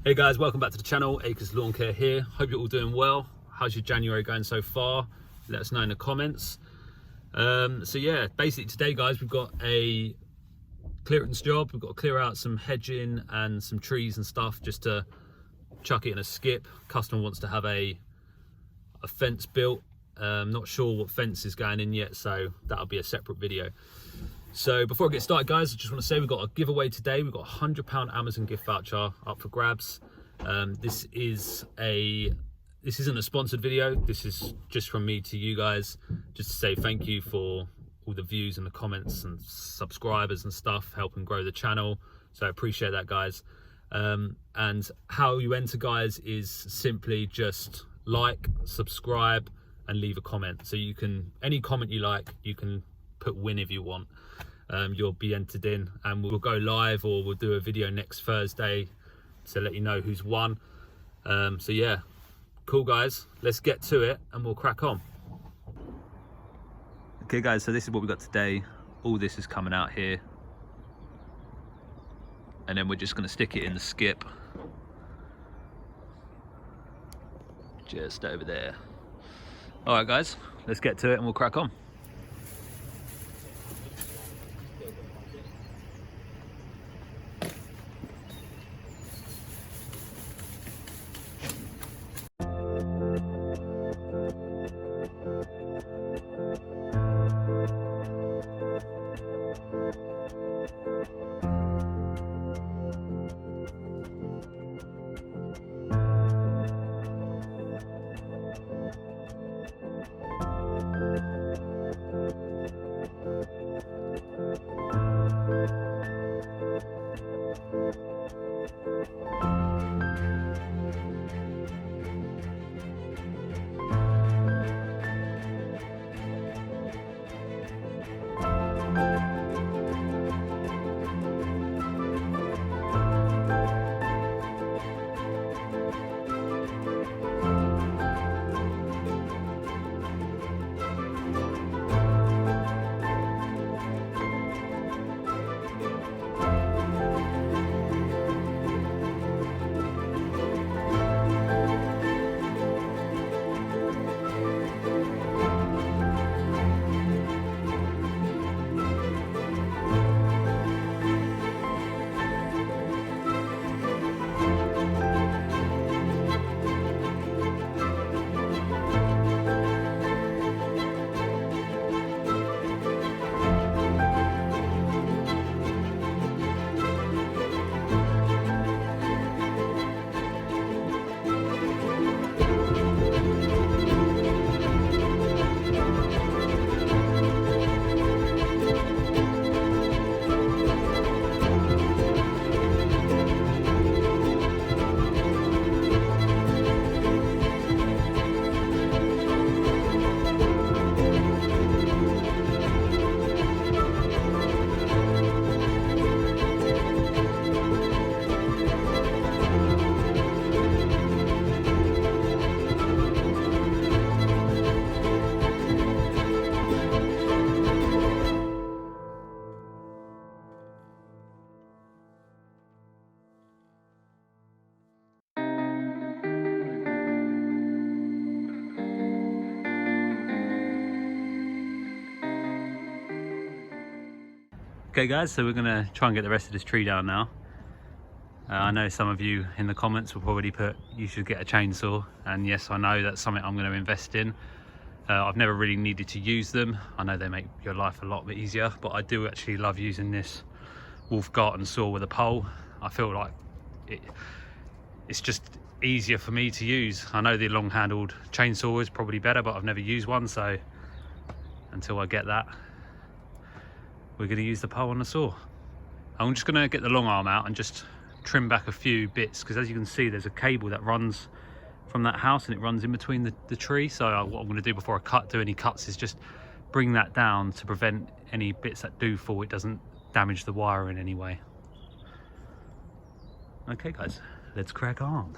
Hey guys, welcome back to the channel. Acres Lawn Care here. Hope you're all doing well. How's your January going so far? Let us know in the comments. So yeah, basically today guys, we've got a clearance job. We've got to clear out some hedging and some trees and stuff just to chuck it in a skip. Customer wants to have a fence built. Not sure what fence is going in yet, so that'll be a separate video. So before I get started guys, I just want to say we've got a giveaway today. We've got a £100 Amazon gift voucher up for grabs. This isn't a sponsored video. This is just from me to you guys, just to say thank you for all the views and the comments and subscribers and stuff, helping grow the channel. So I appreciate that guys. And how you enter guys is simply just like, subscribe and leave a comment. So you can, any comment you like, you can put win if you want. You'll be entered in, and we'll go live or we'll do a video next Thursday to let you know who's won. So yeah, cool guys, let's get to it and we'll crack on. Okay guys, so this is what we got today. All this is coming out here, and then we're just going to stick it in the skip just over there. All right guys, let's get to it and we'll crack on. Okay guys, so we're gonna try and get the rest of this tree down now. I know some of you in the comments will probably put you should get a chainsaw, and yes, I know that's something I'm going to invest in. I've never really needed to use them. I know they make your life a lot bit easier, but I do actually love using this Wolf Garten saw with a pole. I feel like it's just easier for me to use. I know the long-handled chainsaw is probably better, but I've never used one, so until I get that, we're going to use the pole on the saw. I'm just going to get the long arm out and just trim back a few bits, because as you can see there's a cable that runs from that house and it runs in between the tree. So what I'm going to do before I do any cuts is just bring that down to prevent any bits that do fall, it doesn't damage the wire in any way. Okay guys, let's crack on.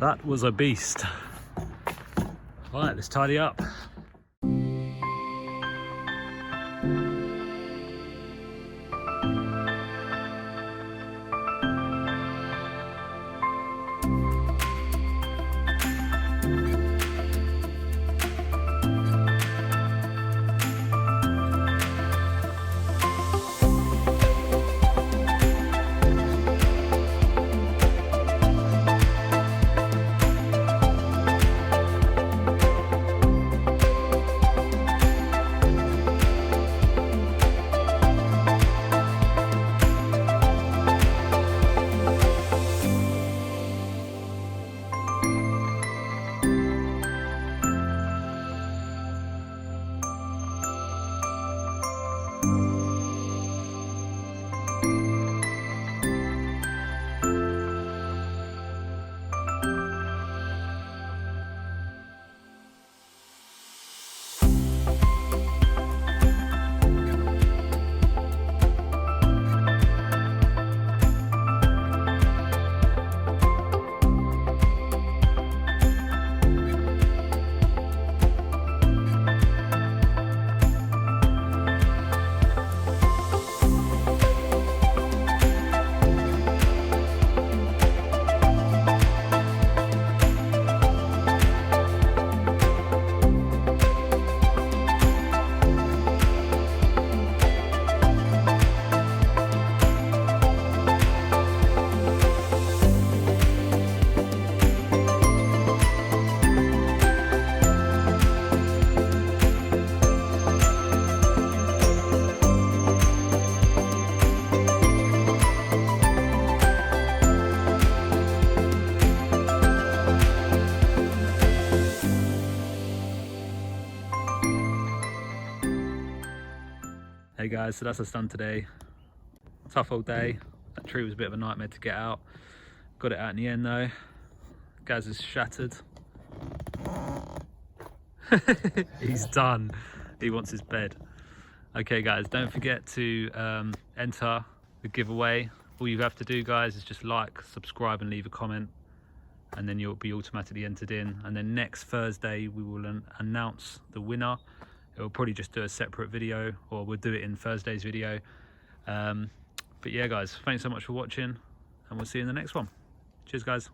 That was a beast. All right, let's tidy up. Hey guys, so that's us done today. Tough old day. That tree was a bit of a nightmare to get out. Got it out in the end though. Gaz is shattered. He's done. He wants his bed. Okay guys, don't forget to enter the giveaway. All you have to do guys is just like, subscribe and leave a comment, and then you'll be automatically entered in. And then next Thursday we will announce the winner. We'll probably just do a separate video, or we'll do it in Thursday's video. But yeah guys, thanks so much for watching, and we'll see you in the next one. Cheers guys.